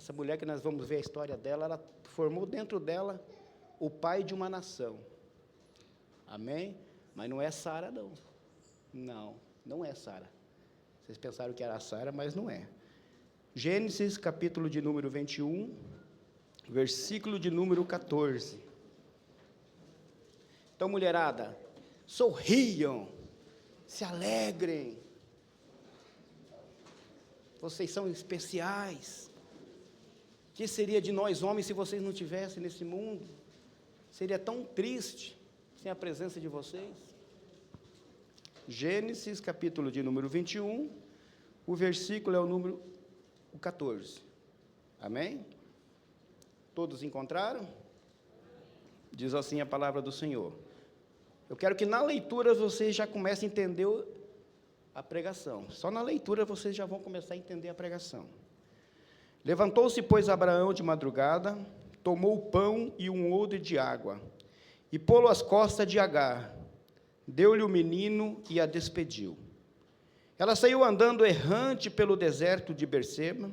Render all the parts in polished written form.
Essa mulher que nós vamos ver a história dela, ela formou dentro dela o pai de uma nação. Amém? Mas não é Sara, não. Não, não é Sara. Vocês pensaram que era Sara, mas não é. Gênesis, capítulo de número 21, versículo de número 14. Então, mulherada, sorriam, se alegrem. Vocês são especiais. O que seria de nós homens se vocês não estivessem nesse mundo? Seria tão triste sem a presença de vocês. Gênesis, capítulo de número 21, o versículo é o número 14. Amém? Todos encontraram? Diz assim a palavra do Senhor. Eu quero que na leitura vocês já comecem a entender a pregação. Só na leitura vocês já vão começar a entender a pregação. Levantou-se, pois, Abraão de madrugada, tomou o pão e um odre de água, e pô-lo às costas de Agar, deu-lhe o menino e a despediu. Ela saiu andando errante pelo deserto de Berseba.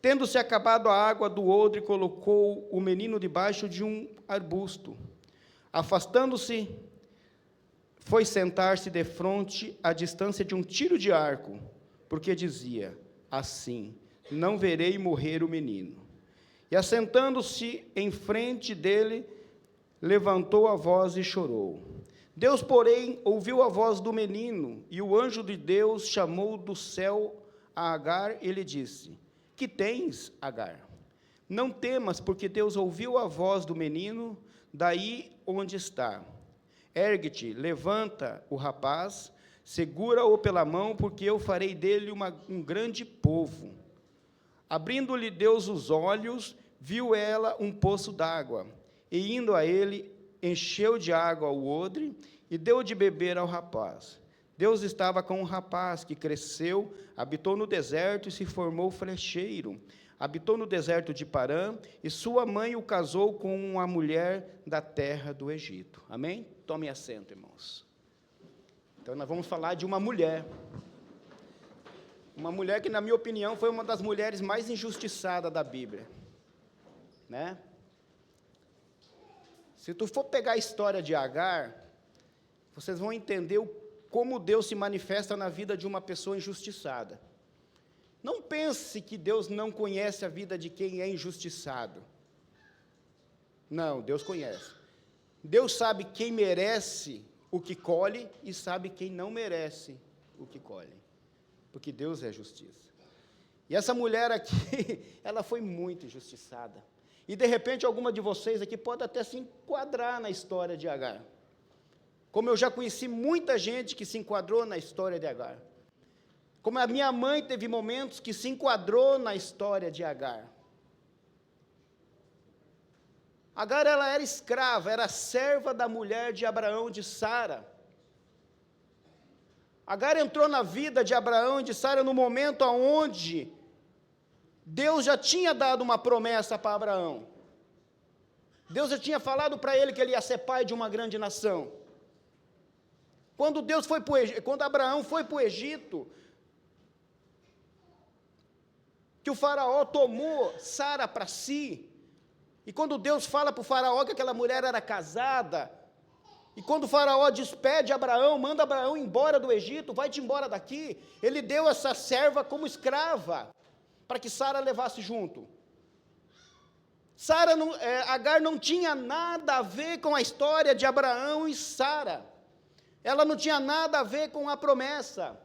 Tendo-se acabado a água do odre, colocou o menino debaixo de um arbusto. Afastando-se, foi sentar-se defronte à distância de um tiro de arco, porque dizia, assim, não verei morrer o menino. E assentando-se em frente dele, levantou a voz e chorou. Deus, porém, ouviu a voz do menino, e o anjo de Deus chamou do céu a Agar e lhe disse, que tens, Agar? Não temas, porque Deus ouviu a voz do menino, daí onde está. Ergue-te, levanta o rapaz, segura-o pela mão, porque eu farei dele um grande povo. Abrindo-lhe Deus os olhos, viu ela um poço d'água, e indo a ele, encheu de água o odre, e deu de beber ao rapaz. Deus estava com um rapaz que cresceu, habitou no deserto e se formou flecheiro. Habitou no deserto de Parã, e sua mãe o casou com uma mulher da terra do Egito. Amém? Tomem assento, irmãos. Então, nós vamos falar de uma mulher. Uma mulher que, na minha opinião, foi uma das mulheres mais injustiçadas da Bíblia. Né? Se tu for pegar a história de Agar, vocês vão entender como Deus se manifesta na vida de uma pessoa injustiçada. Não pense que Deus não conhece a vida de quem é injustiçado. Não, Deus conhece. Deus sabe quem merece o que colhe e sabe quem não merece o que colhe. Porque Deus é justiça. E essa mulher aqui, ela foi muito injustiçada. E, de repente, alguma de vocês aqui pode até se enquadrar na história de Agar. Como eu já conheci muita gente que se enquadrou na história de Agar. Como a minha mãe teve momentos que se enquadrou na história de Agar. Agar, ela era escrava, era serva da mulher de Abraão, de Sara. Agar entrou na vida de Abraão e de Sara no momento onde Deus já tinha dado uma promessa para Abraão. Deus já tinha falado para ele que ele ia ser pai de uma grande nação. Quando Abraão foi para o Egito, que o faraó tomou Sara para si, e quando Deus fala para o faraó que aquela mulher era casada, e quando o faraó despede Abraão, manda Abraão embora do Egito, vai-te embora daqui, ele deu essa serva como escrava, para que Sara levasse junto. Agar não tinha nada a ver com a história de Abraão e Sara, ela não tinha nada a ver com a promessa.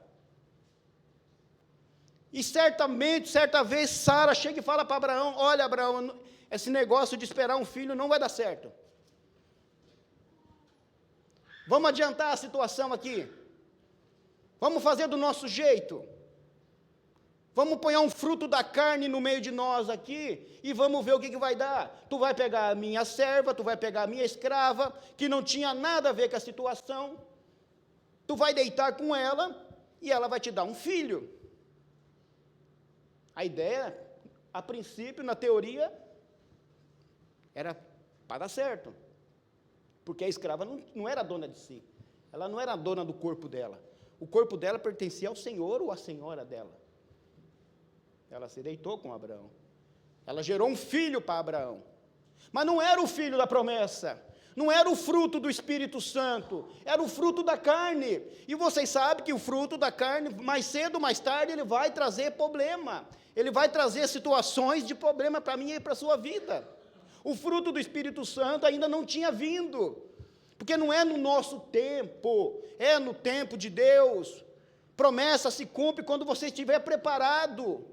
E certamente, certa vez, Sara chega e fala para Abraão, olha, Abraão, esse negócio de esperar um filho não vai dar certo. Vamos adiantar a situação aqui. Vamos fazer do nosso jeito. Vamos pôr um fruto da carne no meio de nós aqui, e vamos ver o que vai dar. Tu vai pegar a minha serva, tu vai pegar a minha escrava, que não tinha nada a ver com a situação, tu vai deitar com ela, e ela vai te dar um filho. A ideia, a princípio, na teoria, era para dar certo. Porque a escrava não era dona de si. Ela não era dona do corpo dela. O corpo dela pertencia ao Senhor ou à senhora dela. Ela se deitou com Abraão. Ela gerou um filho para Abraão. Mas não era o filho da promessa. Não era o fruto do Espírito Santo. Era o fruto da carne. E vocês sabem que o fruto da carne, mais cedo ou mais tarde, ele vai trazer problema. Ele vai trazer situações de problema para mim e para a sua vida. O fruto do Espírito Santo ainda não tinha vindo. Porque não é no nosso tempo. É no tempo de Deus. Promessa se cumpre quando você estiver preparado.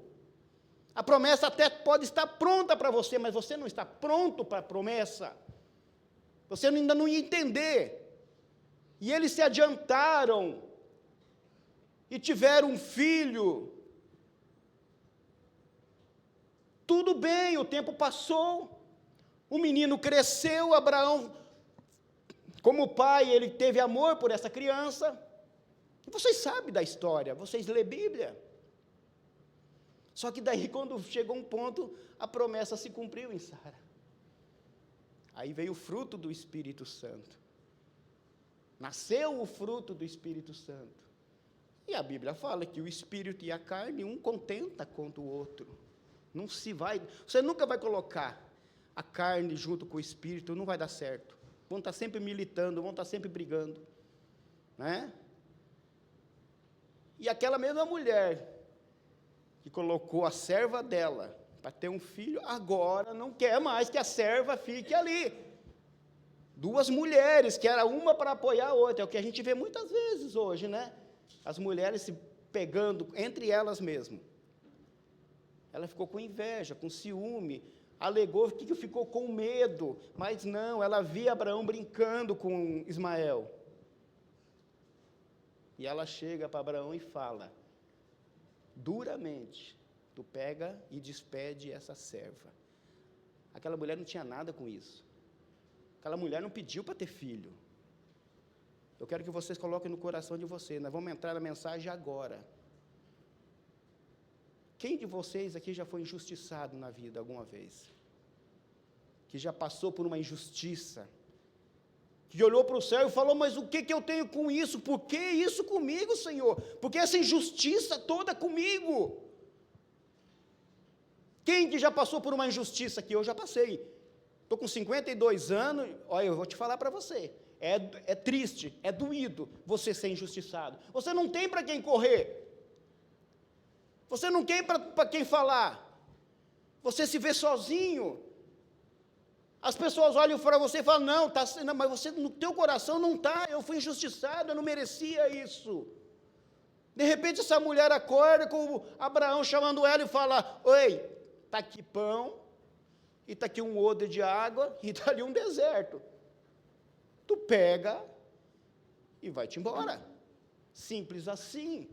A promessa até pode estar pronta para você, mas você não está pronto para a promessa. Você ainda não ia entender. E eles se adiantaram e tiveram um filho. Tudo bem, o tempo passou. O menino cresceu, Abraão, como pai, ele teve amor por essa criança. E vocês sabem da história, vocês lêem Bíblia. Só que daí, quando chegou um ponto, a promessa se cumpriu em Sara. Aí veio o fruto do Espírito Santo. Nasceu o fruto do Espírito Santo. E a Bíblia fala que o Espírito e a carne, um contenta contra o outro. Você nunca vai colocar a carne junto com o Espírito, não vai dar certo. Vão estar sempre militando, vão estar sempre brigando. Né? E aquela mesma mulher que colocou a serva dela para ter um filho, agora não quer mais que a serva fique ali. Duas mulheres, que era uma para apoiar a outra, é o que a gente vê muitas vezes hoje, né? As mulheres se pegando entre elas mesmo. Ela ficou com inveja, com ciúme, alegou que ficou com medo, mas não, ela via Abraão brincando com Ismael. E ela chega para Abraão e fala, duramente, tu pega e despede essa serva. Aquela mulher não tinha nada com isso. Aquela mulher não pediu para ter filho. Eu quero que vocês coloquem no coração de vocês, nós vamos entrar na mensagem agora. Quem de vocês aqui já foi injustiçado na vida alguma vez? Que já passou por uma injustiça? Que olhou para o céu e falou, mas o que eu tenho com isso? Por que isso comigo, Senhor? Porque essa injustiça toda comigo? Quem que já passou por uma injustiça aqui? Eu já passei. Estou com 52 anos, olha, eu vou te falar para você, é triste, é doído você ser injustiçado. Você não tem para quem correr. Você não tem para quem falar. Você se vê sozinho. As pessoas olham para você e falam, não, mas você no teu coração não está, eu fui injustiçado, eu não merecia isso. De repente essa mulher acorda com Abraão chamando ela e fala, oi, está aqui pão, e está aqui um odre de água, e está ali um deserto. Tu pega e vai-te embora. Simples assim.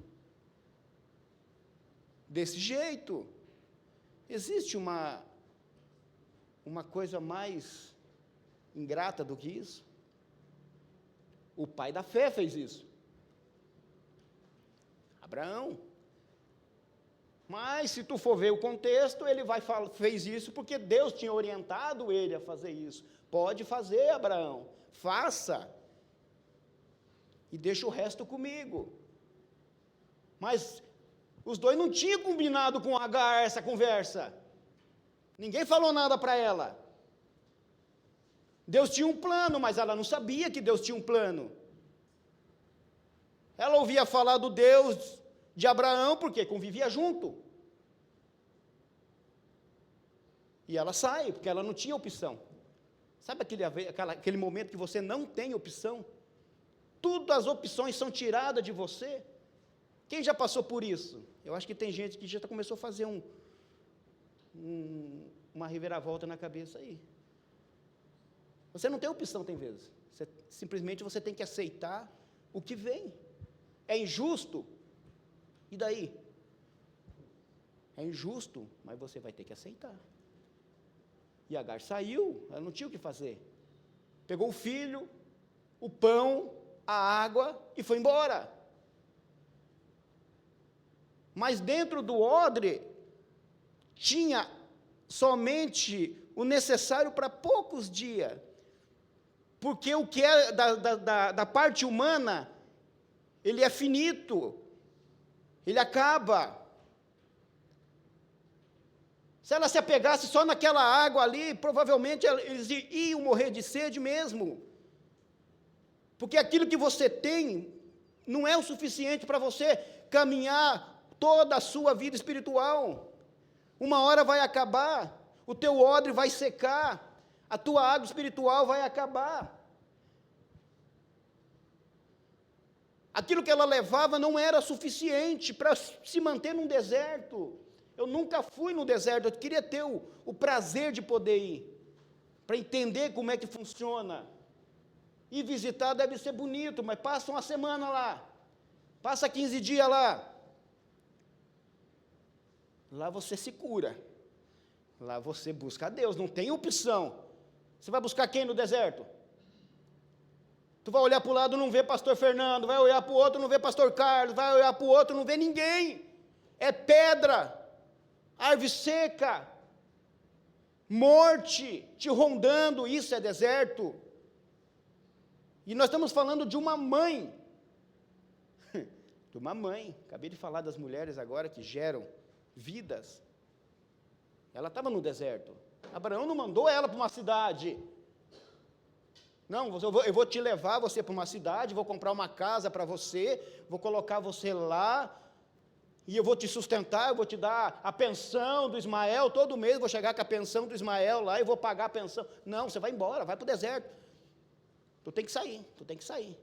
Desse jeito. Existe uma coisa mais ingrata do que isso? O pai da fé fez isso. Abraão. Mas, se tu for ver o contexto, ele fez isso porque Deus tinha orientado ele a fazer isso. Pode fazer, Abraão, faça. E deixa o resto comigo. Mas os dois não tinham combinado com Agar essa conversa. Ninguém falou nada para ela. Deus tinha um plano, mas ela não sabia que Deus tinha um plano. Ela ouvia falar do Deus de Abraão, porque convivia junto. E ela sai, porque ela não tinha opção. Sabe aquele momento que você não tem opção? Todas as opções são tiradas de você. Quem já passou por isso? Eu acho que tem gente que já começou a fazer uma reviravolta na cabeça aí. Você não tem opção, tem vezes. Simplesmente você tem que aceitar o que vem. É injusto? E daí? É injusto, mas você vai ter que aceitar. E Agar saiu, ela não tinha o que fazer. Pegou o filho, o pão, a água e foi embora. Mas dentro do odre, tinha somente o necessário para poucos dias. Porque o que é da parte humana, ele é finito, ele acaba. Se ela se apegasse só naquela água ali, provavelmente eles iam morrer de sede mesmo. Porque aquilo que você tem não é o suficiente para você caminhar toda a sua vida espiritual. Uma hora vai acabar, o teu odre vai secar, a tua água espiritual vai acabar. Aquilo que ela levava não era suficiente para se manter num deserto. Eu nunca fui no deserto, eu queria ter o prazer de poder ir, para entender como é que funciona. Ir visitar deve ser bonito, mas passa uma semana lá, passa 15 dias lá. Lá você se cura, lá você busca a Deus, não tem opção. Você vai buscar quem no deserto? Tu vai olhar para o lado, não vê pastor Fernando, vai olhar para o outro, não vê pastor Carlos, vai olhar para o outro, não vê ninguém. É pedra, árvore seca, morte te rondando, isso é deserto. E nós estamos falando de uma mãe, acabei de falar das mulheres agora que geram vidas. Ela estava no deserto, Abraão não mandou ela para uma cidade. Não, eu vou te levar você para uma cidade, vou comprar uma casa para você, vou colocar você lá, e eu vou te sustentar, eu vou te dar a pensão do Ismael, todo mês vou chegar com a pensão do Ismael lá e vou pagar a pensão. Não, você vai embora, vai para o deserto. Tu tem que sair.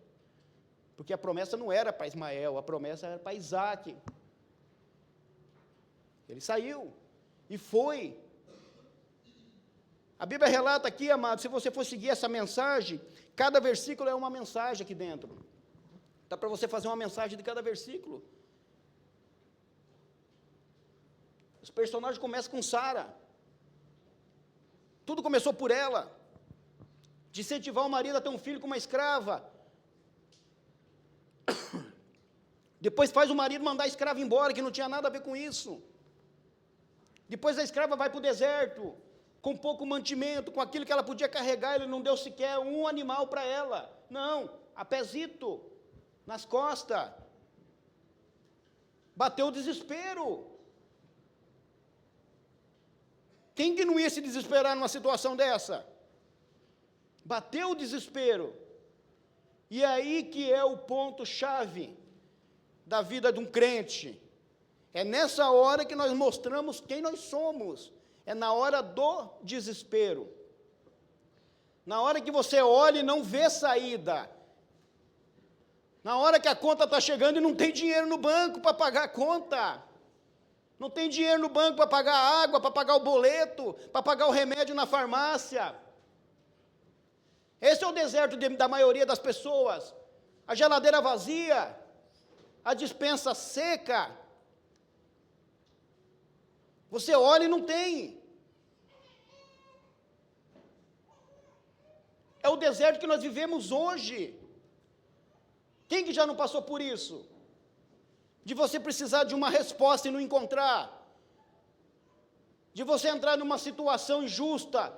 Porque a promessa não era para Ismael, a promessa era para Isaac. Ele saiu e foi. A Bíblia relata aqui, amado, se você for seguir essa mensagem, cada versículo é uma mensagem aqui dentro. Dá para você fazer uma mensagem de cada versículo. Os personagens começam com Sara. Tudo começou por ela. De incentivar o marido a ter um filho com uma escrava. Depois faz o marido mandar a escrava embora, que não tinha nada a ver com isso. Depois a escrava vai para o deserto, com pouco mantimento, com aquilo que ela podia carregar, ele não deu sequer um animal para ela. Não, a pezito, nas costas. Bateu o desespero. Quem que não ia se desesperar numa situação dessa? Bateu o desespero. E é aí que é o ponto-chave da vida de um crente. É nessa hora que nós mostramos quem nós somos. É na hora do desespero. Na hora que você olha e não vê saída. Na hora que a conta está chegando e não tem dinheiro no banco para pagar a conta. Não tem dinheiro no banco para pagar a água, para pagar o boleto, para pagar o remédio na farmácia. Esse é o deserto da maioria das pessoas. A geladeira vazia, a despensa seca. Você olha e não tem. É o deserto que nós vivemos hoje. Quem que já não passou por isso? De você precisar de uma resposta e não encontrar. De você entrar numa situação injusta.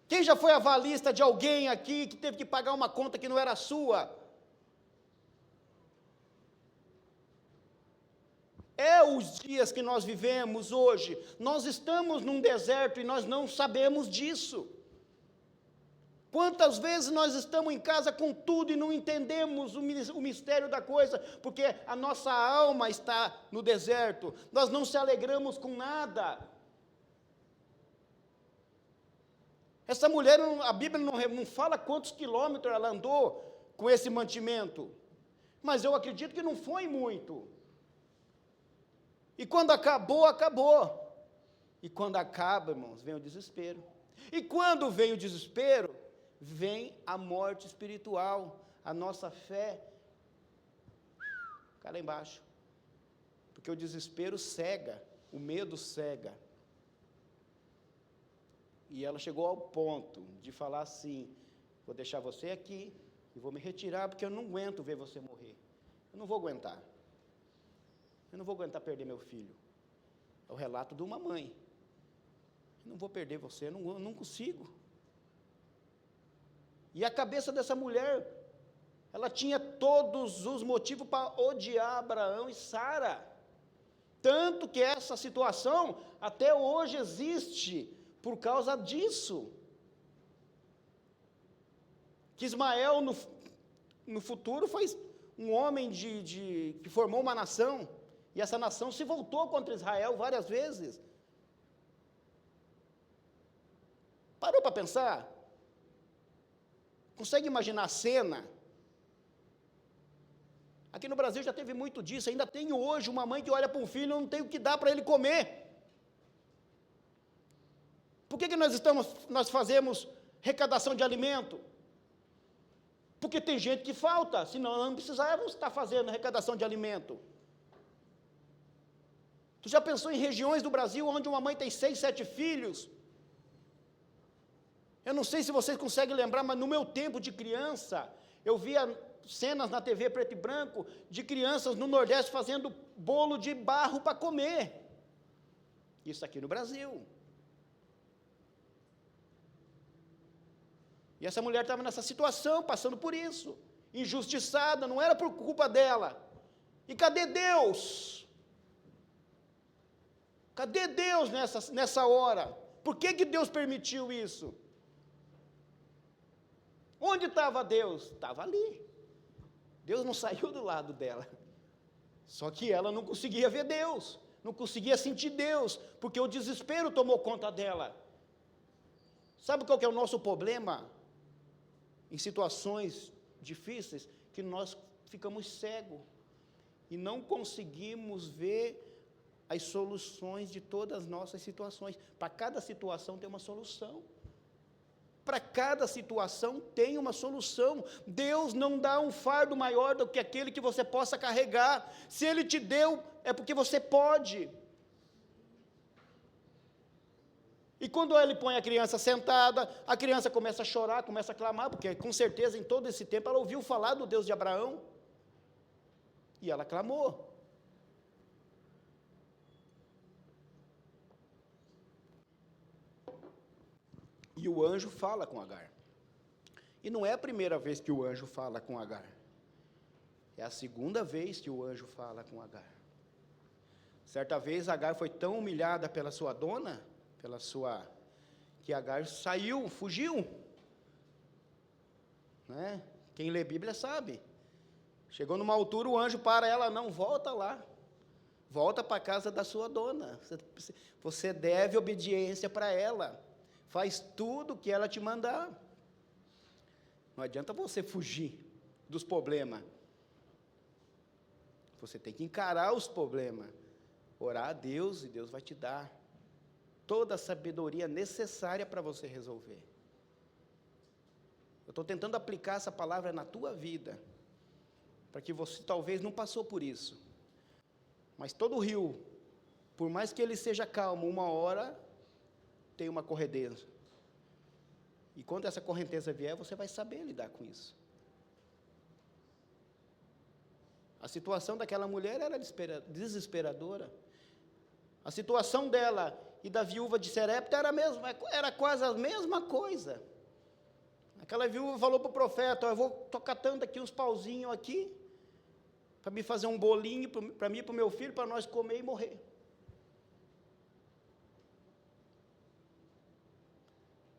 Quem já foi avalista de alguém aqui que teve que pagar uma conta que não era sua? É os dias que nós vivemos hoje. Nós estamos num deserto e nós não sabemos disso. Quantas vezes nós estamos em casa com tudo e não entendemos o mistério da coisa, porque a nossa alma está no deserto, nós não se alegramos com nada. Essa mulher, a Bíblia não fala quantos quilômetros ela andou com esse mantimento, mas eu acredito que não foi muito. E quando acabou, acabou. E quando acaba, irmãos, vem o desespero. E quando vem o desespero, vem a morte espiritual, a nossa fé cai lá embaixo, porque o desespero cega, o medo cega, e ela chegou ao ponto de falar assim: vou deixar você aqui, e vou me retirar, porque eu não aguento ver você morrer, eu não vou aguentar perder meu filho. É o relato de uma mãe: eu não vou perder você, eu não consigo. E a cabeça dessa mulher, ela tinha todos os motivos para odiar Abraão e Sara. Tanto que essa situação até hoje existe por causa disso. Que Ismael, no futuro, foi um homem que formou uma nação, e essa nação se voltou contra Israel várias vezes. Parou para pensar? Consegue imaginar a cena? Aqui no Brasil já teve muito disso, ainda tem hoje uma mãe que olha para um filho e não tem o que dar para ele comer. Por que nós fazemos arrecadação de alimento? Porque tem gente que falta, senão nós não precisávamos estar fazendo arrecadação de alimento. Tu já pensou em regiões do Brasil onde uma mãe tem 6, 7 filhos? Eu não sei se vocês conseguem lembrar, mas no meu tempo de criança, eu via cenas na TV preto e branco de crianças no Nordeste fazendo bolo de barro para comer. Isso aqui no Brasil. E essa mulher estava nessa situação, passando por isso, injustiçada, não era por culpa dela. E cadê Deus? Cadê Deus nessa hora? Por que Deus permitiu isso? Onde estava Deus? Estava ali. Deus não saiu do lado dela. Só que ela não conseguia ver Deus, não conseguia sentir Deus, porque o desespero tomou conta dela. Sabe qual que é o nosso problema? Em situações difíceis, que nós ficamos cegos e não conseguimos ver as soluções de todas as nossas situações. Para cada situação tem uma solução. Para cada situação tem uma solução. Deus não dá um fardo maior do que aquele que você possa carregar. Se Ele te deu, é porque você pode. E quando Ele põe a criança sentada, a criança começa a chorar, começa a clamar, porque com certeza em todo esse tempo ela ouviu falar do Deus de Abraão. E ela clamou. E o anjo fala com Agar. E não é a primeira vez que o anjo fala com Agar. É a segunda vez que o anjo fala com Agar. Certa vez Agar foi tão humilhada pela sua dona, que Agar saiu, fugiu. Né? Quem lê Bíblia sabe. Chegou numa altura, o anjo para ela, não, volta lá. Volta para a casa da sua dona. Você deve obediência para ela. Faz tudo o que ela te mandar. Não adianta você fugir dos problemas. Você tem que encarar os problemas. Orar a Deus e Deus vai te dar toda a sabedoria necessária para você resolver. Eu estou tentando aplicar essa palavra na tua vida, para que você talvez não passou por isso. Mas todo rio, por mais que ele seja calmo, uma hora tem uma correnteza. E quando essa correnteza vier, você vai saber lidar com isso. A situação daquela mulher era desesperadora. A situação dela e da viúva de Serepta era quase a mesma coisa. Aquela viúva falou para o profeta, eu estou catando aqui uns pauzinhos aqui, para me fazer um bolinho para mim e para o meu filho, para nós comer e morrer.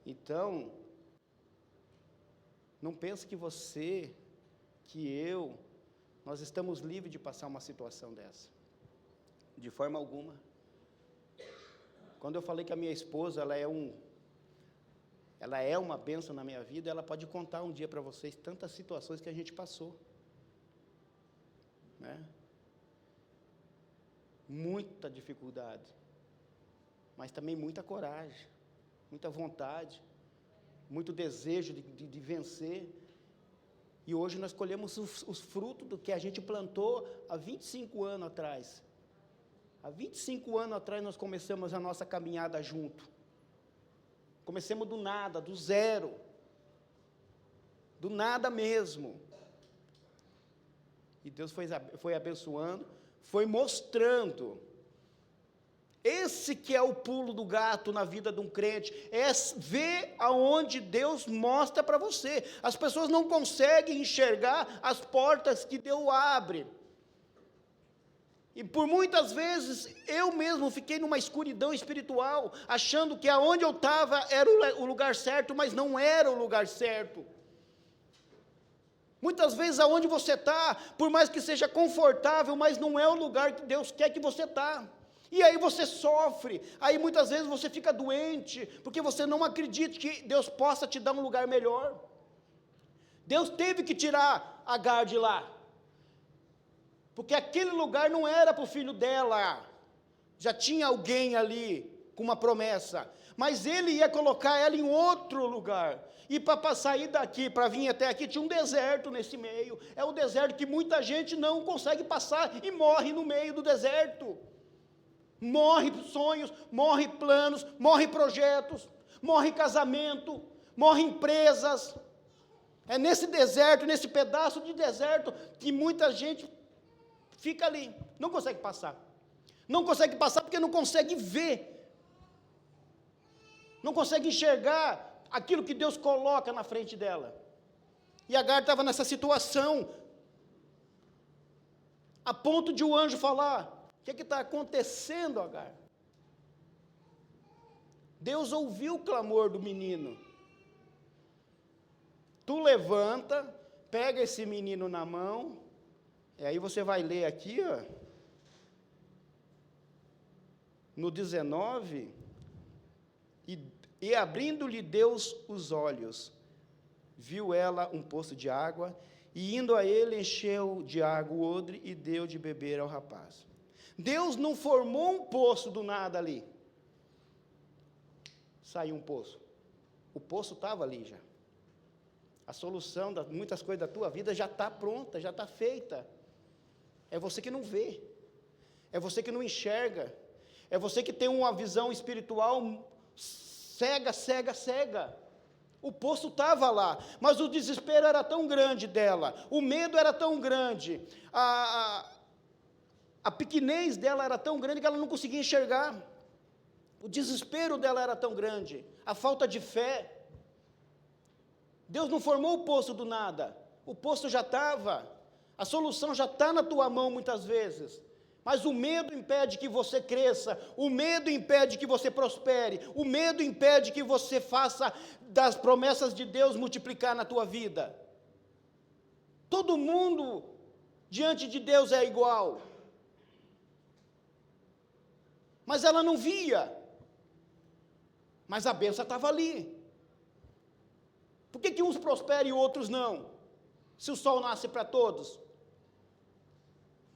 Então, não pense que você, que eu, nós estamos livres de passar uma situação dessa. De forma alguma. Quando eu falei que a minha esposa, ela é uma bênção na minha vida, ela pode contar um dia para vocês tantas situações que a gente passou. Né? Muita dificuldade, mas também muita coragem, muita vontade, muito desejo de vencer. E hoje nós colhemos os frutos do que a gente plantou há 25 anos atrás. Há 25 anos atrás nós começamos a nossa caminhada junto. Começamos do nada, do zero. Do nada mesmo. E Deus foi abençoando, foi mostrando. Esse que é o pulo do gato na vida de um crente, é ver aonde Deus mostra para você. As pessoas não conseguem enxergar as portas que Deus abre. E por muitas vezes, eu mesmo fiquei numa escuridão espiritual, achando que aonde eu estava era o lugar certo, mas não era o lugar certo. Muitas vezes aonde você está, por mais que seja confortável, mas não é o lugar que Deus quer que você está. E aí você sofre, aí muitas vezes você fica doente, porque você não acredita que Deus possa te dar um lugar melhor. Deus teve que tirar Agar de lá, porque aquele lugar não era para o filho dela, já tinha alguém ali com uma promessa, mas ele ia colocar ela em outro lugar. E para sair daqui, para vir até aqui, tinha um deserto nesse meio. É o deserto que muita gente não consegue passar e morre no meio do deserto. Morre sonhos, morre planos, morre projetos, morre casamento, morre empresas. É nesse deserto, nesse pedaço de deserto, que muita gente fica ali, não consegue passar. Não consegue passar porque não consegue ver. Não consegue enxergar aquilo que Deus coloca na frente dela. E Agar estava nessa situação, a ponto de o anjo falar: o que está acontecendo, Agar? Deus ouviu o clamor do menino. Tu levanta, pega esse menino na mão, e aí você vai ler aqui, ó, no 19, e abrindo-lhe Deus os olhos, viu ela um poço de água, e indo a ele, encheu de água o odre e deu de beber ao rapaz. Deus não formou um poço do nada ali. Saiu um poço. O poço estava ali já. A solução de muitas coisas da tua vida já está pronta, já está feita. É você que não vê. É você que não enxerga. É você que tem uma visão espiritual cega. O poço estava lá, mas o desespero era tão grande dela, o medo era tão grande, a pequenez dela era tão grande que ela não conseguia enxergar. O desespero dela era tão grande, a falta de fé. Deus não formou o poço do nada, o poço já estava, a solução já está na tua mão muitas vezes. Mas o medo impede que você cresça, o medo impede que você prospere, o medo impede que você faça das promessas de Deus multiplicar na tua vida. Todo mundo diante de Deus é igual. Mas ela não via. Mas a bênção estava ali. Por que uns prosperam e outros não? Se o sol nasce para todos.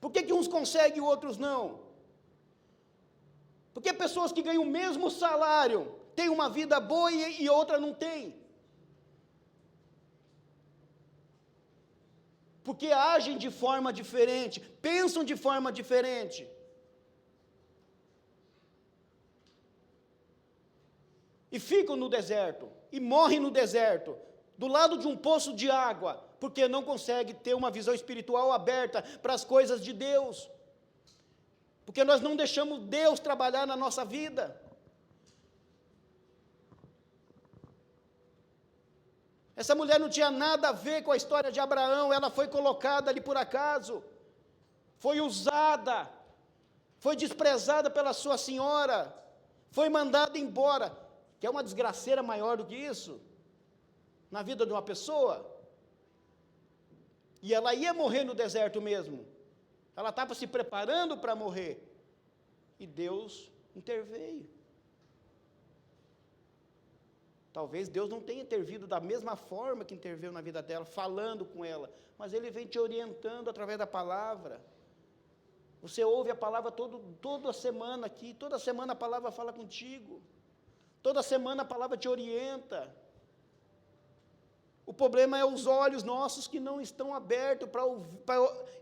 Por que uns conseguem e outros não? Porque pessoas que ganham o mesmo salário têm uma vida boa e outra não tem. Porque agem de forma diferente, pensam de forma diferente. E ficam no deserto, e morrem no deserto, do lado de um poço de água, porque não consegue ter uma visão espiritual aberta para as coisas de Deus, porque nós não deixamos Deus trabalhar na nossa vida. Essa mulher não tinha nada a ver com a história de Abraão, ela foi colocada ali por acaso, foi usada, foi desprezada pela sua senhora, foi mandada embora. Quer uma desgraceira maior do que isso? Na vida de uma pessoa? E ela ia morrer no deserto mesmo. Ela estava se preparando para morrer. E Deus interveio. Talvez Deus não tenha intervido da mesma forma que interveio na vida dela, falando com ela. Mas Ele vem te orientando através da palavra. Você ouve a palavra toda semana aqui. Toda semana a palavra fala contigo. Toda semana a palavra te orienta. O problema é os olhos nossos que não estão abertos para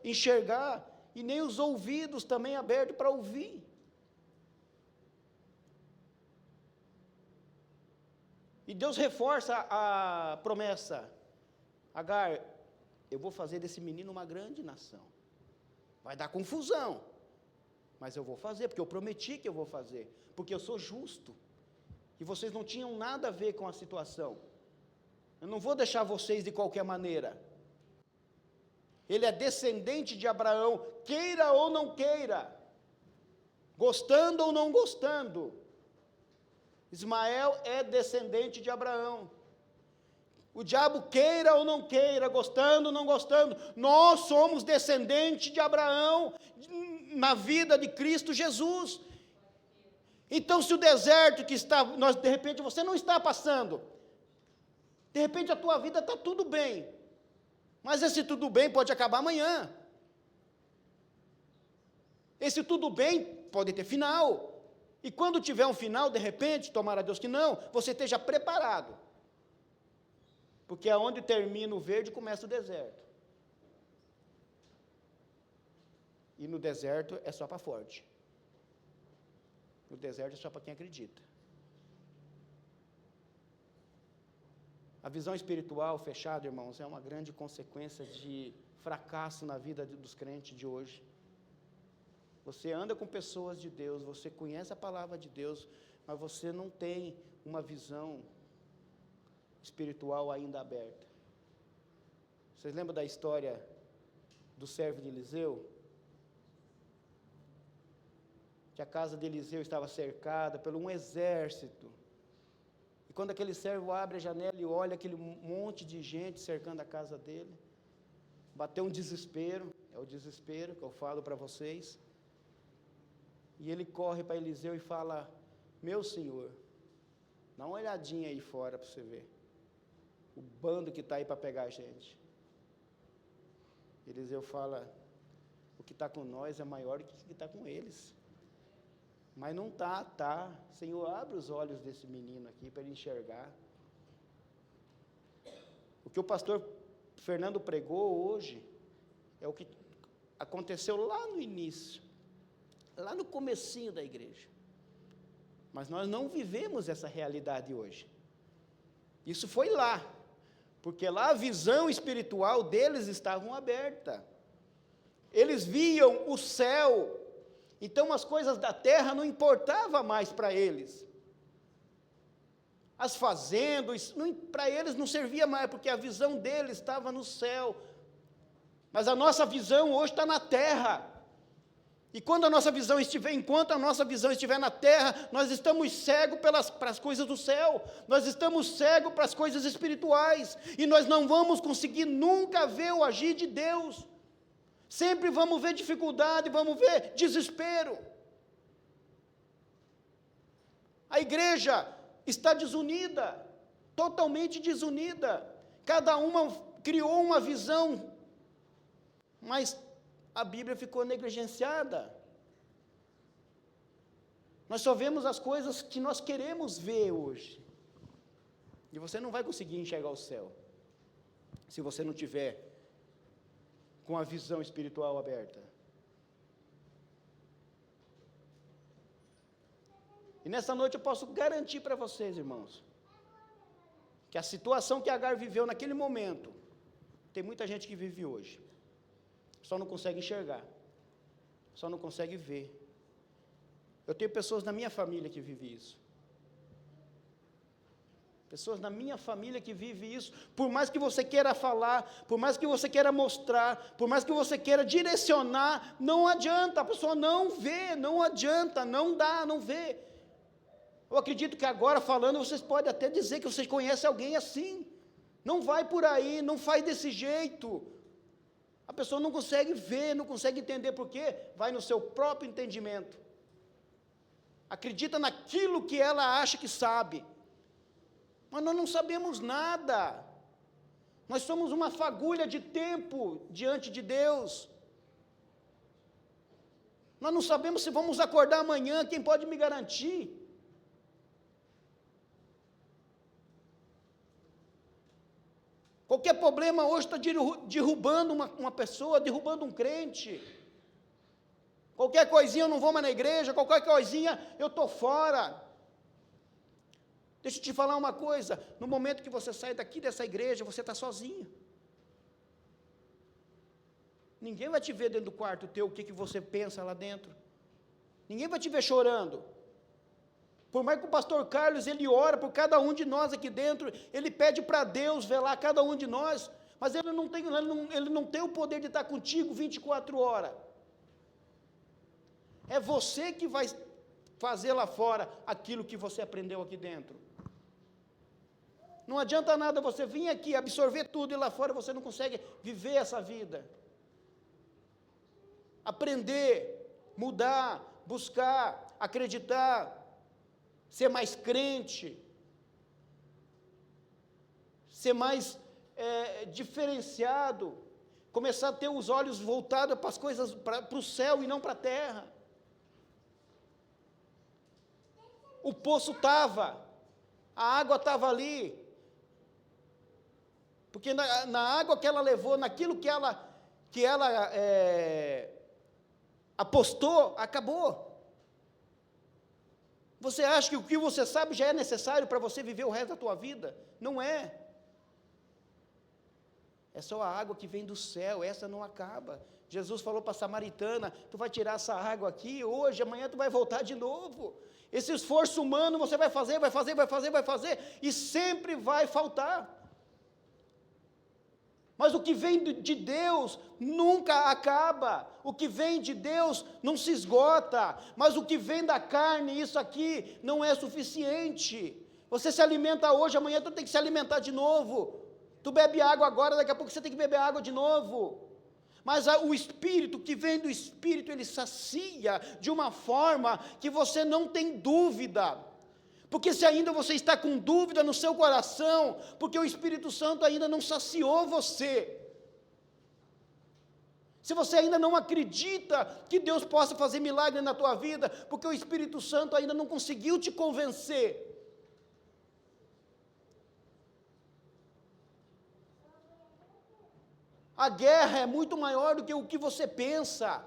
enxergar, e nem os ouvidos também abertos para ouvir. E Deus reforça a promessa: Agar, eu vou fazer desse menino uma grande nação. Vai dar confusão, mas eu vou fazer, porque eu prometi que eu vou fazer, porque eu sou justo. E vocês não tinham nada a ver com a situação. Eu não vou deixar vocês de qualquer maneira. Ele é descendente de Abraão, queira ou não queira, gostando ou não gostando. Ismael é descendente de Abraão. O diabo queira ou não queira, gostando ou não gostando, nós somos descendentes de Abraão na vida de Cristo Jesus. Então, se o deserto que está, de repente você não está passando, de repente a tua vida está tudo bem, mas esse tudo bem pode acabar amanhã. Esse tudo bem pode ter final. E quando tiver um final, de repente, tomara Deus que não, você esteja preparado. Porque aonde termina o verde, começa o deserto. E no deserto é só para forte. No deserto é só para quem acredita. A visão espiritual fechada, irmãos, é uma grande consequência de fracasso na vida dos crentes de hoje. Você anda com pessoas de Deus, você conhece a palavra de Deus, mas você não tem uma visão espiritual ainda aberta. Vocês lembram da história do servo de Eliseu? Que a casa de Eliseu estava cercada por um exército. E quando aquele servo abre a janela e olha aquele monte de gente cercando a casa dele, bateu um desespero, é o desespero que eu falo para vocês. E ele corre para Eliseu e fala: meu senhor, dá uma olhadinha aí fora para você ver. O bando que está aí para pegar a gente. Eliseu fala: o que está com nós é maior do que o que está com eles. Mas não está. Senhor, abre os olhos desse menino aqui para ele enxergar. O que o pastor Fernando pregou hoje é o que aconteceu lá no início, lá no comecinho da igreja. Mas nós não vivemos essa realidade hoje. Isso foi lá, porque lá a visão espiritual deles estava aberta. Eles viam o céu, então as coisas da terra não importavam mais para eles. As fazendas, para eles não servia mais, porque a visão deles estava no céu. Mas a nossa visão hoje está na terra. E quando a nossa visão estiver, enquanto a nossa visão estiver na terra, nós estamos cegos para as coisas do céu, nós estamos cegos para as coisas espirituais, e nós não vamos conseguir nunca ver o agir de Deus. Sempre vamos ver dificuldade, vamos ver desespero. A igreja está desunida, totalmente desunida. Cada uma criou uma visão, mas a Bíblia ficou negligenciada. Nós só vemos as coisas que nós queremos ver hoje. E você não vai conseguir enxergar o céu, se você não tiver com a visão espiritual aberta. E nessa noite eu posso garantir para vocês, irmãos, que a situação que Agar viveu naquele momento, tem muita gente que vive hoje. Só não consegue enxergar, só não consegue ver. Eu tenho pessoas na minha família que vivem isso. Pessoas na minha família que vivem isso. Por mais que você queira falar, por mais que você queira mostrar, por mais que você queira direcionar, não adianta, a pessoa não vê, não adianta, não dá, não vê. Eu acredito que agora falando, vocês podem até dizer que vocês conhecem alguém assim. Não vai por aí, não faz desse jeito. A pessoa não consegue ver, não consegue entender por quê? Vai no seu próprio entendimento. Acredita naquilo que ela acha que sabe. Mas nós não sabemos nada. Nós somos uma fagulha de tempo diante de Deus. Nós não sabemos se vamos acordar amanhã, quem pode me garantir? Qualquer problema hoje está derrubando uma pessoa, derrubando um crente. Qualquer coisinha eu não vou mais na igreja, qualquer coisinha eu estou fora. Deixa eu te falar uma coisa, no momento que você sai daqui dessa igreja, você está sozinho. Ninguém vai te ver dentro do quarto teu, o que você pensa lá dentro. Ninguém vai te ver chorando. Por mais que o pastor Carlos, ele ora por cada um de nós aqui dentro, ele pede para Deus velar cada um de nós, mas ele não tem o poder de estar contigo 24 horas. É você que vai fazer lá fora aquilo que você aprendeu aqui dentro. Não adianta nada você vir aqui, absorver tudo e lá fora você não consegue viver essa vida. Aprender, mudar, buscar, acreditar, ser mais crente, ser mais diferenciado, começar a ter os olhos voltados para as coisas, para o céu e não para a terra. O poço estava, a água estava ali, porque na água que ela levou, naquilo que ela apostou, acabou. Você acha que o que você sabe já é necessário para você viver o resto da tua vida? Não é. É só a água que vem do céu, essa não acaba. Jesus falou para a samaritana, tu vai tirar essa água aqui hoje, amanhã tu vai voltar de novo. Esse esforço humano você vai fazer, e sempre vai faltar. Mas o que vem de Deus nunca acaba, o que vem de Deus não se esgota, mas o que vem da carne, isso aqui, não é suficiente. Você se alimenta hoje, amanhã tu tem que se alimentar de novo. Tu bebe água agora, daqui a pouco você tem que beber água de novo. Mas o Espírito, que vem do Espírito, ele sacia de uma forma que você não tem dúvida. Porque se ainda você está com dúvida no seu coração, porque o Espírito Santo ainda não saciou você. Se você ainda não acredita que Deus possa fazer milagre na tua vida, porque o Espírito Santo ainda não conseguiu te convencer. A guerra é muito maior do que o que você pensa.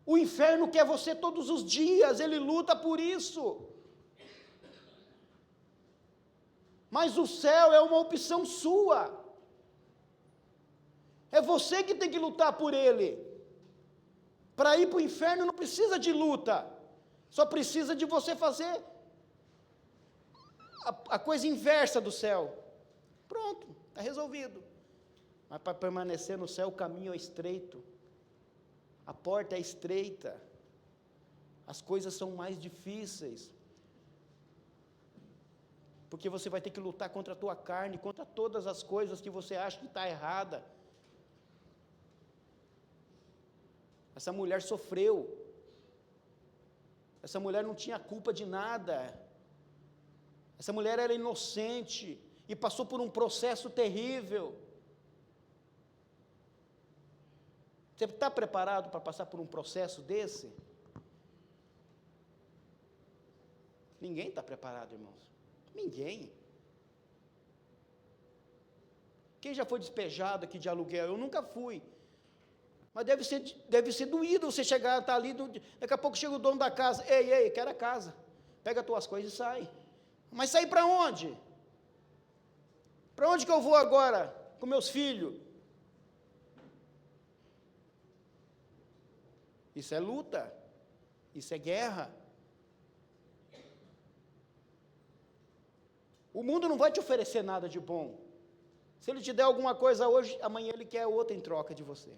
O inferno quer você todos os dias, ele luta por isso. Mas o céu é uma opção sua. É você que tem que lutar por ele. Para ir para o inferno não precisa de luta. Só precisa de você fazer a coisa inversa do céu. Pronto, está resolvido. Mas para permanecer no céu o caminho é estreito. A porta é estreita, as coisas são mais difíceis, porque você vai ter que lutar contra a tua carne, contra todas as coisas que você acha que está errada. Essa mulher sofreu, essa mulher não tinha culpa de nada, essa mulher era inocente e passou por um processo terrível. Você está preparado para passar por um processo desse? Ninguém está preparado, irmãos. Ninguém. Quem já foi despejado aqui de aluguel? Eu nunca fui. Mas deve ser doído você chegar, estar ali, daqui a pouco chega o dono da casa. Ei, quero a casa. Pega as tuas coisas e sai. Mas sair para onde? Para onde que eu vou agora com meus filhos? Isso é luta, isso é guerra. O mundo não vai te oferecer nada de bom. Se ele te der alguma coisa hoje, amanhã ele quer outra em troca de você.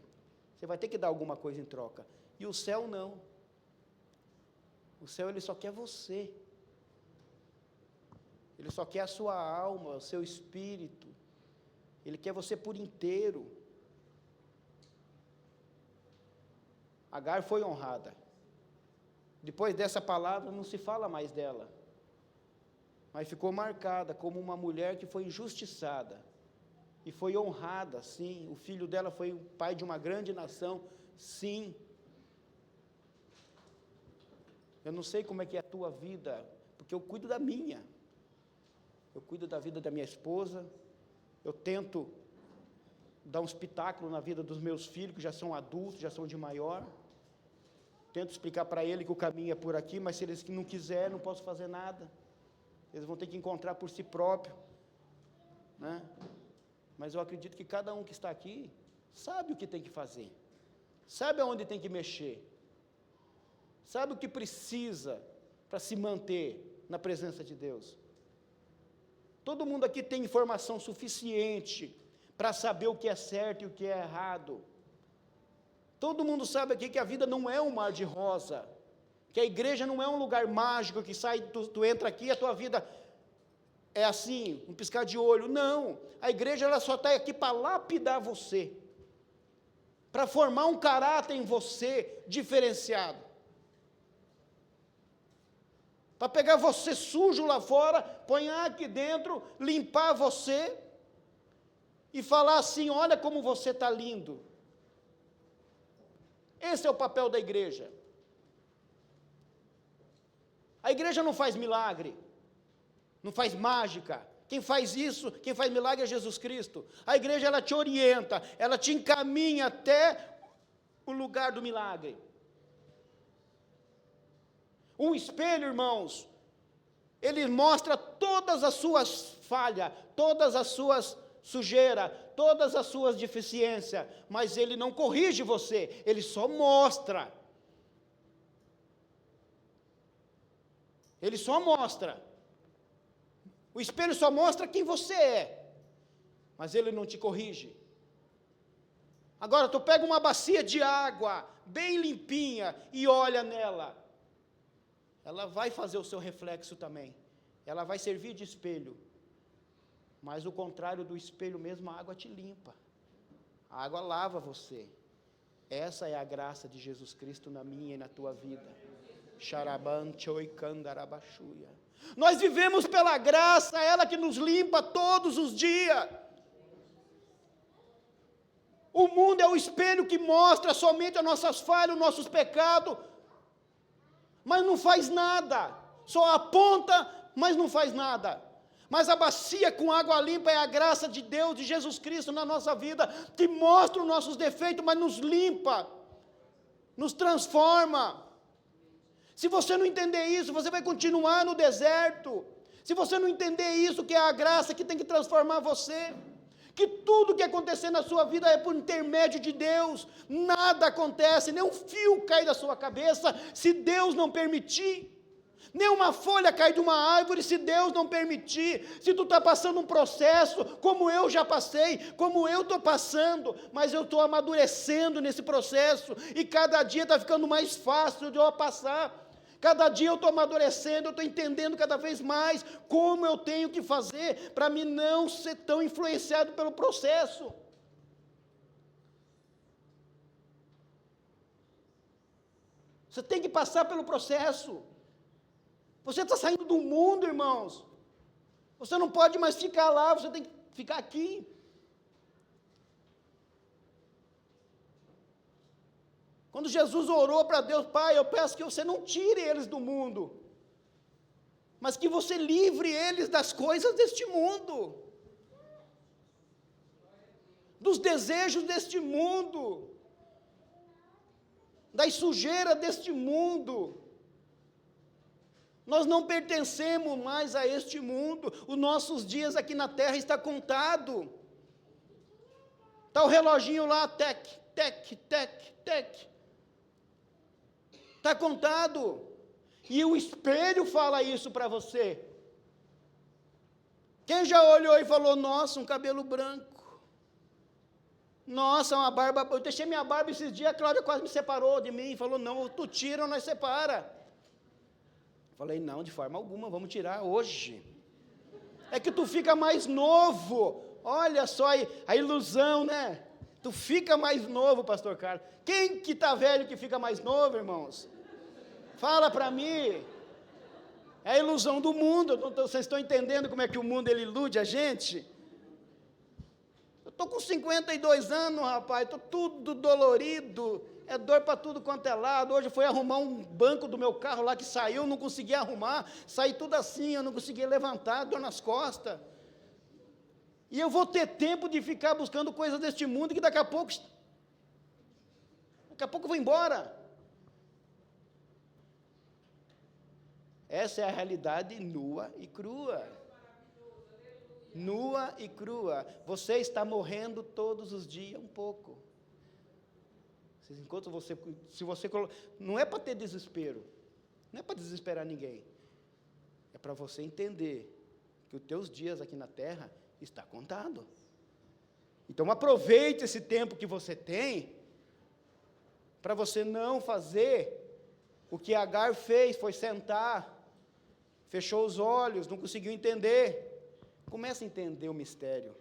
Você vai ter que dar alguma coisa em troca. E o céu não. O céu ele só quer você. Ele só quer a sua alma, o seu espírito. Ele quer você por inteiro. Agar foi honrada. Depois dessa palavra não se fala mais dela. Mas ficou marcada como uma mulher que foi injustiçada. E foi honrada, sim. O filho dela foi o pai de uma grande nação, sim. Eu não sei como é que é a tua vida, porque eu cuido da minha. Eu cuido da vida da minha esposa. Eu tento dar um espetáculo na vida dos meus filhos, que já são adultos, já são de maior. Tento explicar para ele que o caminho é por aqui, mas se eles não quiserem, não posso fazer nada. Eles vão ter que encontrar por si próprio, né? Mas eu acredito que cada um que está aqui sabe o que tem que fazer, sabe aonde tem que mexer, sabe o que precisa para se manter na presença de Deus. Todo mundo aqui tem informação suficiente para saber o que é certo e o que é errado. Todo mundo sabe aqui que a vida não é um mar de rosa, que a igreja não é um lugar mágico que sai, tu entra aqui e a tua vida é assim, um piscar de olho. Não, a igreja ela só está aqui para lapidar você, para formar um caráter em você diferenciado, para pegar você sujo lá fora, ponhar aqui dentro, limpar você e falar assim: olha como você está lindo. Esse é o papel da igreja. A igreja não faz milagre, não faz mágica. Quem faz isso, quem faz milagre é Jesus Cristo. A igreja ela te orienta, ela te encaminha até o lugar do milagre. Um espelho, irmãos, ele mostra todas as suas falhas, todas as suas sujeiras, todas as suas deficiências, mas ele não corrige você, ele só mostra. Ele só mostra. O espelho só mostra quem você é, mas ele não te corrige. Agora, tu pega uma bacia de água, bem limpinha, e olha nela. Ela vai fazer o seu reflexo também. Ela vai servir de espelho. Mas o contrário do espelho mesmo, a água te limpa. A água lava você. Essa é a graça de Jesus Cristo na minha e na tua vida. Nós vivemos pela graça, ela que nos limpa todos os dias. O mundo é o espelho que mostra somente as nossas falhas, os nossos pecados, mas não faz nada, só aponta, mas não faz nada. Mas a bacia com água limpa é a graça de Deus, de Jesus Cristo na nossa vida, que mostra os nossos defeitos, mas nos limpa, nos transforma. Se você não entender isso, você vai continuar no deserto. Se você não entender isso, que é a graça que tem que transformar você, que tudo que acontecer na sua vida é por intermédio de Deus, nada acontece, nem um fio cai da sua cabeça, se Deus não permitir, nem uma folha cai de uma árvore, se Deus não permitir. Se tu está passando um processo, como eu já passei, como eu estou passando, mas eu estou amadurecendo nesse processo, e cada dia está ficando mais fácil de eu passar. Cada dia eu estou amadurecendo, eu estou entendendo cada vez mais como eu tenho que fazer para mim não ser tão influenciado pelo processo. Você tem que passar pelo processo. Você está saindo do mundo, irmãos. Você não pode mais ficar lá, você tem que ficar aqui. Quando Jesus orou para Deus: Pai, eu peço que você não tire eles do mundo, mas que você livre eles das coisas deste mundo, dos desejos deste mundo, das sujeiras deste mundo. Nós não pertencemos mais a este mundo, os nossos dias aqui na terra estão contados. Está o reloginho lá, tec, tec, tec, tec. Está contado, e o espelho fala isso para você. Quem já olhou e falou: nossa, um cabelo branco, nossa, uma barba, eu deixei minha barba esses dias, a Cláudia quase me separou de mim, falou: não, tu tira ou nós separa. Falei: não, de forma alguma, vamos tirar hoje. É que tu fica mais novo, olha só a ilusão, né? Tu fica mais novo, pastor Carlos. Quem que está velho que fica mais novo, irmãos? Fala para mim. É a ilusão do mundo. Vocês estão entendendo como é que o mundo ele ilude a gente? Eu estou com 52 anos, rapaz, estou tudo dolorido, é dor para tudo quanto é lado. Hoje fui arrumar um banco do meu carro lá que saiu, não consegui arrumar, saí tudo assim, eu não conseguia levantar, dor nas costas. E eu vou ter tempo de ficar buscando coisas deste mundo que daqui a pouco eu vou embora. Essa é a realidade nua e crua. Nua e crua. Você está morrendo todos os dias um pouco. Enquanto não é para ter desespero, não é para desesperar ninguém. É para você entender que os teus dias aqui na terra está contado. Então aproveite esse tempo que você tem, para você não fazer o que Agar fez, foi sentar, fechou os olhos, não conseguiu entender. Comece a entender o mistério.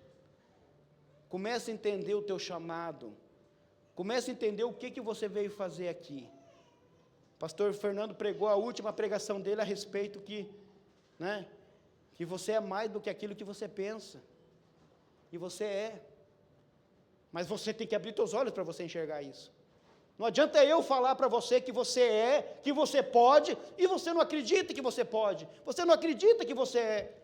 Comece a entender o teu chamado. Comece a entender o que você veio fazer aqui. Pastor Fernando pregou a última pregação dele a respeito que você é mais do que aquilo que você pensa. E você é. Mas você tem que abrir teus olhos para você enxergar isso. Não adianta eu falar para você que você é, que você pode, e você não acredita que você pode. Você não acredita que você é.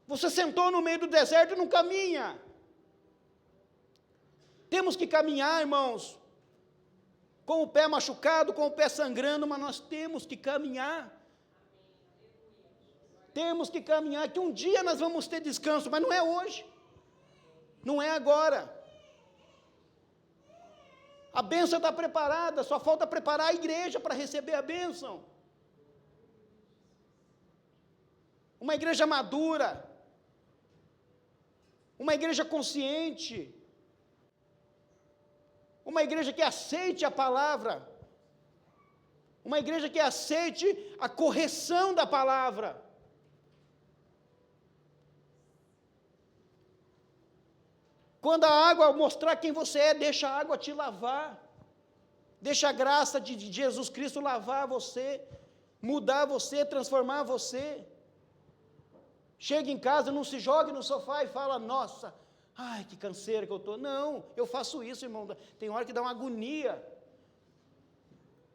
Você sentou no meio do deserto e não caminha. Temos que caminhar, irmãos, com o pé machucado, com o pé sangrando, mas nós temos que caminhar. Temos que caminhar, que um dia nós vamos ter descanso, mas não é hoje. Não é agora. A bênção está preparada, só falta preparar a igreja para receber a bênção. Uma igreja madura, uma igreja consciente, uma igreja que aceite a palavra, uma igreja que aceite a correção da palavra. Quando a água mostrar quem você é, deixa a água te lavar, deixa a graça de Jesus Cristo lavar você, mudar você, transformar você. Chega em casa, não se jogue no sofá e fala, nossa, ai, que canseira que eu estou. Não, eu faço isso, irmão, tem hora que dá uma agonia.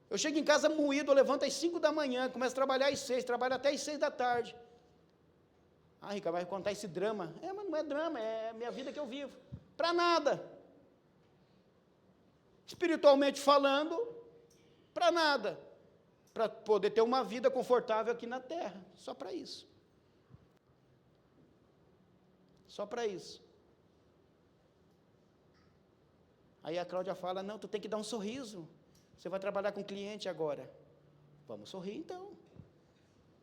Eu chego em casa moído, eu levanto às 5 da manhã, começo a trabalhar às 6, trabalho até às 6 da tarde. Ah, Ricardo, vai contar esse drama. Mas não é drama, é a minha vida que eu vivo. Para nada. Espiritualmente falando, para nada. Para poder ter uma vida confortável aqui na terra. Só para isso. Só para isso. Aí a Cláudia fala, não, tu tem que dar um sorriso. Você vai trabalhar com cliente agora. Vamos sorrir então.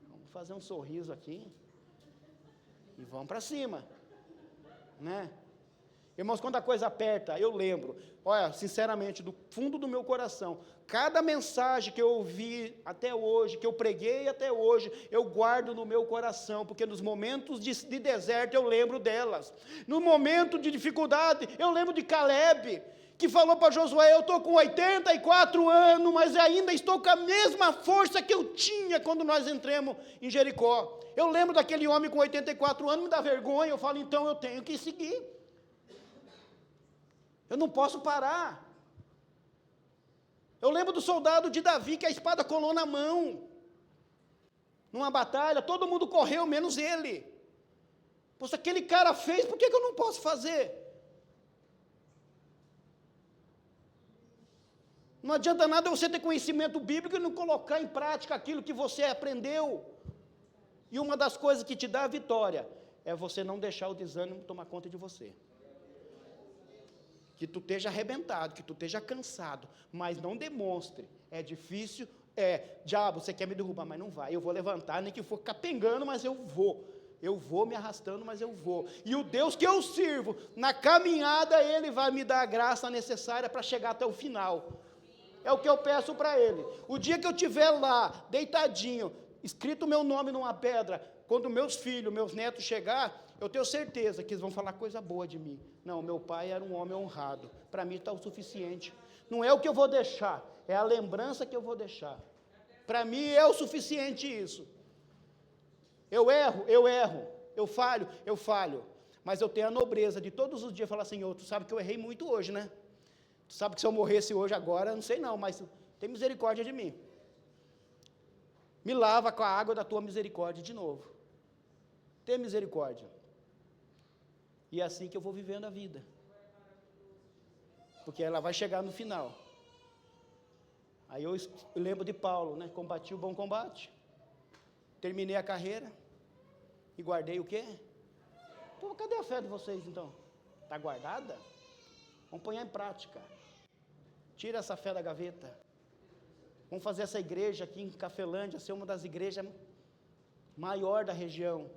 Vamos fazer um sorriso aqui. E vamos para cima. Né? Irmãos, quando a coisa aperta, eu lembro, olha, sinceramente, do fundo do meu coração, cada mensagem que eu ouvi até hoje, que eu preguei até hoje, eu guardo no meu coração, porque nos momentos de deserto eu lembro delas. No momento de dificuldade, eu lembro de Caleb, que falou para Josué, eu estou com 84 anos, mas ainda estou com a mesma força que eu tinha quando nós entramos em Jericó. Eu lembro daquele homem com 84 anos, me dá vergonha, eu falo, então eu tenho que seguir. Eu não posso parar. Eu lembro do soldado de Davi, que a espada colou na mão. Numa batalha, todo mundo correu, menos ele. Poxa, aquele cara fez, por que eu não posso fazer? Não adianta nada você ter conhecimento bíblico e não colocar em prática aquilo que você aprendeu. E uma das coisas que te dá a vitória é você não deixar o desânimo tomar conta de você. Que tu esteja arrebentado, que tu esteja cansado, mas não demonstre. É difícil, diabo, você quer me derrubar, mas não vai. Eu vou levantar, nem que for capengando, mas eu vou. Eu vou me arrastando, mas eu vou. E o Deus que eu sirvo, na caminhada, Ele vai me dar a graça necessária para chegar até o final. É o que eu peço para Ele. O dia que eu estiver lá, deitadinho, escrito o meu nome numa pedra, quando meus filhos, meus netos chegar, eu tenho certeza que eles vão falar coisa boa de mim. Não, meu pai era um homem honrado. Para mim está o suficiente. Não é o que eu vou deixar, é a lembrança que eu vou deixar. Para mim é o suficiente isso. Eu erro, eu falho. Mas eu tenho a nobreza de todos os dias falar, Senhor, tu sabe que eu errei muito hoje, né? Tu sabe que se eu morresse hoje agora, não sei não, mas tem misericórdia de mim. Me lava com a água da tua misericórdia de novo. Tem misericórdia. E é assim que eu vou vivendo a vida. Porque ela vai chegar no final. Aí eu lembro de Paulo, né? Combati o bom combate. Terminei a carreira. E guardei o quê? Pô, cadê a fé de vocês então? Está guardada? Vamos pôr em prática. Tira essa fé da gaveta. Vamos fazer essa igreja aqui em Cafelândia ser uma das igrejas maior da região,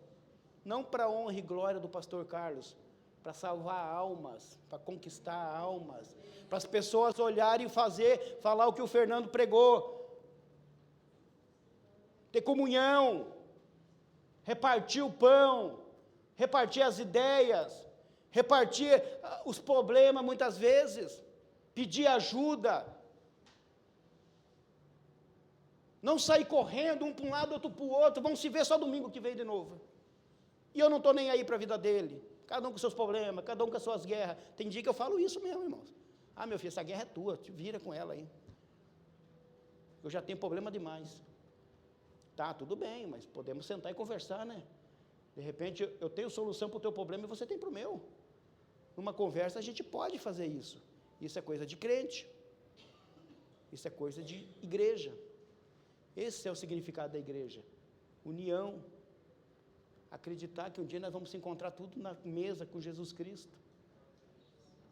não para a honra e glória do pastor Carlos, para salvar almas, para conquistar almas, para as pessoas olharem e falar o que o Fernando pregou, ter comunhão, repartir o pão, repartir as ideias, repartir os problemas muitas vezes, pedir ajuda, não sair correndo um para um lado, outro para o outro, vamos se ver só domingo que vem de novo, e eu não estou nem aí para a vida dele, cada um com seus problemas, cada um com as suas guerras. Tem dia que eu falo isso mesmo, irmãos. Ah, meu filho, essa guerra é tua, te vira com ela aí, eu já tenho problema demais. Tá, tudo bem, mas podemos sentar e conversar, né? De repente, eu tenho solução para o teu problema e você tem para o meu. Numa conversa, a gente pode fazer isso. Isso é coisa de crente. Isso é coisa de igreja. Esse é o significado da igreja. União. Acreditar que um dia nós vamos se encontrar tudo na mesa com Jesus Cristo.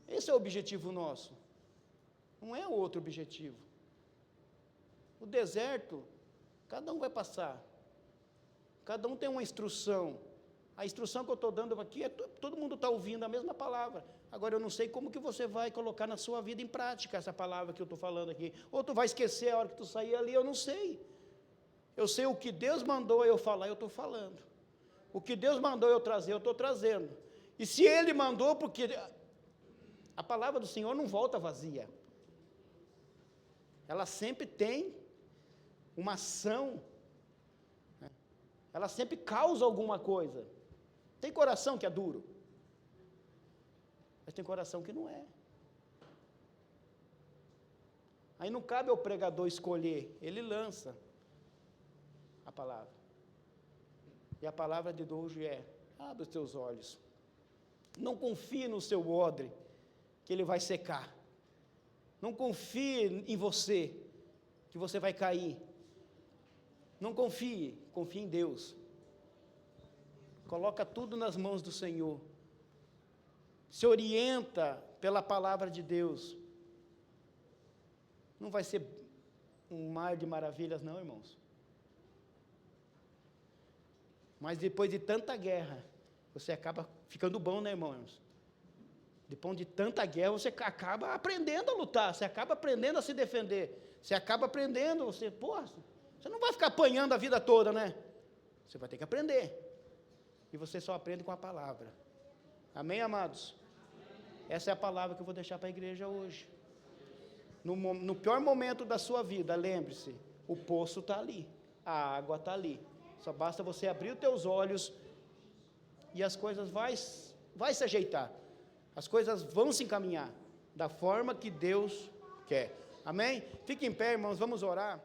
Esse é o objetivo nosso. Não é outro objetivo. O deserto, cada um vai passar. Cada um tem uma instrução. A instrução que eu estou dando aqui, todo mundo está ouvindo a mesma palavra. Agora, eu não sei como que você vai colocar na sua vida em prática essa palavra que eu estou falando aqui. Ou tu vai esquecer a hora que tu sair ali, eu não sei. Eu sei o que Deus mandou eu falar, eu estou falando. O que Deus mandou eu trazer, eu estou trazendo. E se Ele mandou, porque a palavra do Senhor não volta vazia. Ela sempre tem uma ação. Ela sempre causa alguma coisa. Tem coração que é duro, mas tem coração que não é. Aí não cabe ao pregador escolher, ele lança a palavra. E a palavra de hoje é: abre os teus olhos, não confie no seu odre, que ele vai secar. Não confie em você, que você vai cair. Não confie em Deus. Coloca tudo nas mãos do Senhor. Se orienta pela palavra de Deus. Não vai ser um mar de maravilhas, não, irmãos. Mas depois de tanta guerra, você acaba ficando bom, né, irmãos? Depois de tanta guerra, você acaba aprendendo a lutar, você acaba aprendendo a se defender, você acaba aprendendo, você não vai ficar apanhando a vida toda, né? Você vai ter que aprender. E você só aprende com a palavra. Amém, amados? Essa é a palavra que eu vou deixar para a igreja hoje. No pior momento da sua vida, lembre-se, o poço está ali, a água está ali. Só basta você abrir os teus olhos e as coisas vai se ajeitar. As coisas vão se encaminhar da forma que Deus quer. Amém? Fique em pé, irmãos, vamos orar.